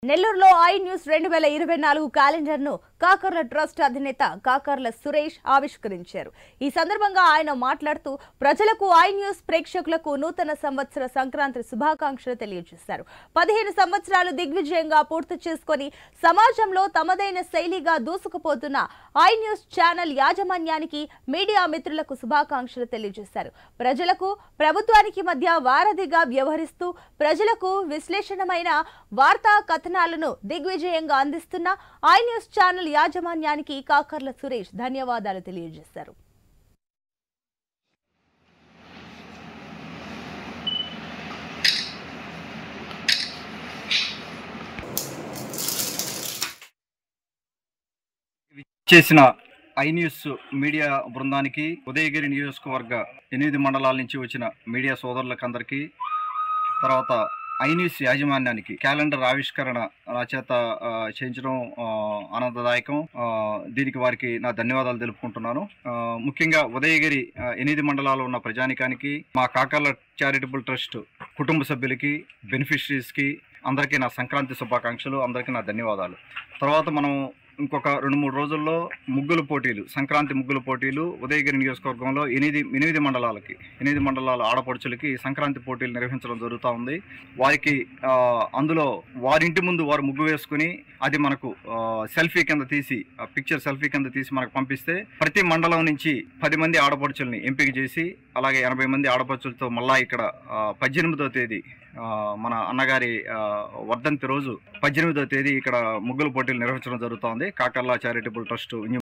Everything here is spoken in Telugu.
నెల్లూరులో ఐ న్యూస్ 2024 క్యాలెండర్ను కాకర్ల ట్రస్ట్ అధినేత కాకర్ల సురేష్ ఆవిష్కరించారు. ఈ సందర్భంగా ఆయన మాట్లాడుతూ ప్రజలకు ఐ న్యూస్ ప్రేక్షకులకు నూతన సంవత్సర సంక్రాంతి శుభాకాంక్షలు తెలియజేశారు. 15 సంవత్సరాలు దిగ్విజయంగా పూర్తి చేసుకొని సమాజంలో తమదైన శైలిగా దూసుకుపోతున్న ఐ న్యూస్ ఛానల్ యాజమాన్యానికి మీడియా మిత్రులకు శుభాకాంక్షలు తెలియజేశారు. ప్రజలకు ప్రభుత్వానికి మధ్య వారధిగా వ్యవహరిస్తూ ప్రజలకు విశ్లేషణమైన వార్తా కథనాలను దిగ్విజయంగా అందిస్తున్న ఐ న్యూస్ ఛానల్ యాజమాన్యానికి కాకర్ల సురేష్ ధన్యవాదాలు తెలియజేశారు. చేసిన ఐ న్యూస్ మీడియా బృందానికి, ఉదయగిరి నియోజకవర్గ 8 మండలాల నుంచి వచ్చిన మీడియా సోదరులకు అందరికీ, తర్వాత ఐ న్యూస్ యాజమాన్యానికి క్యాలెండర్ ఆవిష్కరణ నా చేత చేయించడం ఆనందదాయకం. దీనికి వారికి నా ధన్యవాదాలు తెలుపుకుంటున్నాను. ముఖ్యంగా ఉదయగిరి 8 మండలాలు ఉన్న ప్రజానికానికి, మా కాకర్ల చారిటబుల్ ట్రస్ట్ కుటుంబ సభ్యులకి, బెనిఫిషరీస్కి అందరికీ నా సంక్రాంతి శుభాకాంక్షలు, అందరికీ నా ధన్యవాదాలు. తర్వాత మనం ఇంకొక 2-3 రోజుల్లో ముగ్గుల పోటీలు, సంక్రాంతి ముగ్గుల పోటీలు ఉదయగిరి నియోజకవర్గంలో 8 మండలాలకి, 8 మండలాల ఆడపడుచులకి సంక్రాంతి పోటీలు నిర్వహించడం జరుగుతూ ఉంది. వారికి అందులో వారింటి ముందు వారు ముగ్గు వేసుకుని అది మనకు సెల్ఫీ కింద తీసి, పిక్చర్ సెల్ఫీ కింద తీసి మనకు పంపిస్తే ప్రతి మండలం నుంచి 10 మంది ఆడపడుచుల్ని ఎంపిక చేసి, అలాగే 80 మంది ఆడపడుచులతో మళ్ళా ఇక్కడ 18వ తేదీ మన అన్నగారి వర్ధంతి రోజు 18వ తేదీ ఇక్కడ ముగ్గుల పోటీలు నిర్వహించడం జరుగుతోంది. Kakarla charitable trust